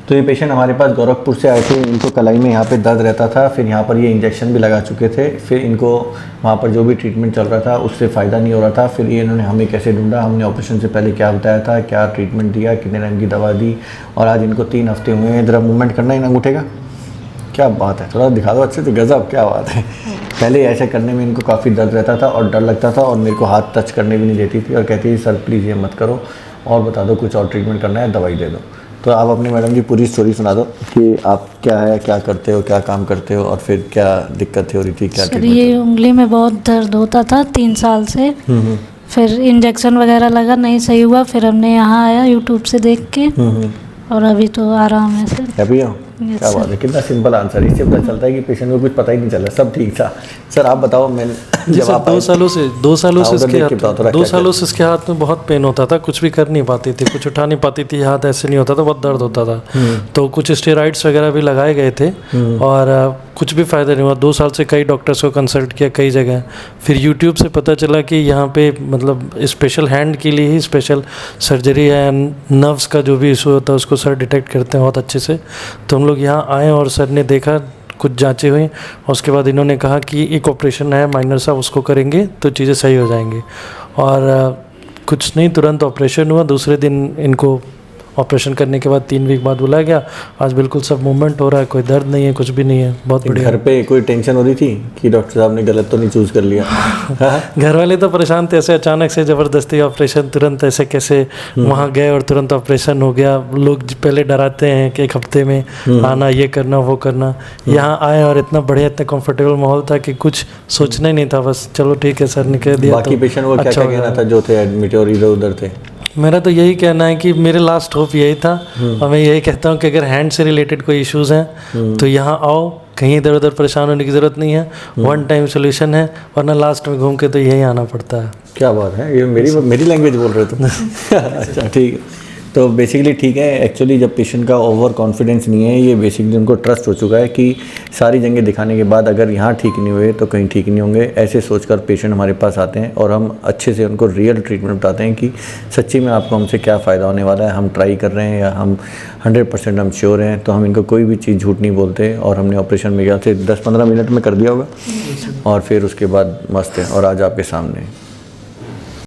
तो ये पेशेंट हमारे पास गोरखपुर से आए थे। इनको कलाई में यहाँ पे दर्द रहता था, फिर यहाँ पर ये इंजेक्शन भी लगा चुके थे, फिर इनको वहाँ पर जो भी ट्रीटमेंट चल रहा था उससे फ़ायदा नहीं हो रहा था। फिर ये इन्होंने हमें कैसे ढूंढा, हमने ऑपरेशन से पहले क्या बताया था, क्या ट्रीटमेंट दिया, कितने रंग की दवा दी, और आज इनको 3 हफ्ते हुए हैं। इधर मूवमेंट करना ही ना उठेगा, क्या बात है, थोड़ा दिखा दो अच्छे से, गजब क्या बात है। पहले ऐसे करने में इनको काफ़ी दर्द रहता था और डर लगता था, और मेरे को हाथ टच करने भी नहीं देती थी, और कहती थी सर प्लीज़ ये मत करो, और बता दो कुछ और ट्रीटमेंट करना है, दवाई दे दो। तो आप अपनी मैडम जी पूरी स्टोरी सुना दो कि आप क्या है, क्या करते हो, क्या काम करते हो, और फिर क्या दिक्कत हो रही थी, क्या सर ये उंगली में बहुत दर्द होता था 3 साल से। फिर इंजेक्शन वगैरह लगा, नहीं सही हुआ, फिर हमने यहाँ आया यूट्यूब से देख के, और अभी तो आराम है सर। हैप्पी हो? क्या बात है, कितना सिंपल आंसर है। इससे पता चलता है कि पेशेंट को कुछ पता ही नहीं चला, सब ठीक था। सर आप बताओ, मैं जब आप 2 सालों से इसके हाथ में बहुत पेन होता था, कुछ भी कर नहीं पाती थी, कुछ उठा नहीं पाती थी, हाथ ऐसे नहीं होता था, बहुत दर्द होता था। तो कुछ स्टेरॉइड्स वगैरह भी लगाए गए थे और कुछ भी फ़ायदा नहीं हुआ। 2 साल से कई डॉक्टर्स को कंसल्ट किया कई जगह। फिर यूट्यूब से पता चला कि यहाँ पे मतलब स्पेशल हैंड के लिए ही स्पेशल सर्जरी है, नर्व्स का जो भी इशू होता है उसको सर डिटेक्ट करते हैं बहुत अच्छे से। तो हम लोग यहाँ आए और सर ने देखा, कुछ जांचें हुई, और उसके बाद इन्होंने कहा कि एक ऑपरेशन है माइनर सा, उसको करेंगे तो चीज़ें सही हो जाएंगी। और कुछ नहीं, तुरंत ऑपरेशन हुआ। दूसरे दिन इनको ऑपरेशन करने के बाद 3 वीक बाद बुलाया गया। आज बिल्कुल सब मूवमेंट हो रहा है, कोई दर्द नहीं है, कुछ भी नहीं है, बहुत बढ़िया। घर पे कोई टेंशन हो रही थी कि डॉक्टर साहब ने गलत तो नहीं चूज़ कर लिया? घर वाले तो परेशान थे, ऐसे अचानक से ज़बरदस्ती ऑपरेशन, तुरंत ऐसे कैसे वहाँ गए और तुरंत ऑपरेशन हो गया। लोग पहले डराते हैं कि 1 हफ्ते में आना, ये करना वो करना। यहाँ आए और इतना बढ़िया, इतना कंफर्टेबल माहौल था कि कुछ सोचना ही नहीं था, बस चलो ठीक है सर ने कह दिया। बाकी पेशेंट को क्या कहना था जो थे एडमिट और इधर उधर थे? मेरा तो यही कहना है कि मेरे लास्ट होप यही था, और मैं यही कहता हूँ कि अगर हैंड से रिलेटेड कोई इश्यूज़ हैं तो यहाँ आओ, कहीं इधर उधर परेशान होने की ज़रूरत नहीं है, 1 टाइम सोल्यूशन है, वरना लास्ट में घूम के तो यही आना पड़ता है। क्या बात है, ये मेरी लैंग्वेज बोल रहे तुम? अच्छा ठीक है। तो बेसिकली ठीक है, एक्चुअली जब पेशेंट का ओवर कॉन्फिडेंस नहीं है, ये बेसिकली उनको ट्रस्ट हो चुका है कि सारी जगह दिखाने के बाद अगर यहाँ ठीक नहीं हुए तो कहीं ठीक नहीं होंगे, ऐसे सोचकर पेशेंट हमारे पास आते हैं, और हम अच्छे से उनको रियल ट्रीटमेंट बताते हैं कि सच्ची में आपको हमसे क्या फ़ायदा होने वाला है, हम ट्राई कर रहे हैं या हम 100% हम श्योर हैं। तो हम इनको कोई भी चीज़ झूठ नहीं बोलते, और हमने ऑपरेशन में गया थे 10-15 मिनट में कर दिया होगा, और फिर उसके बाद मस्त है, और आज आपके सामने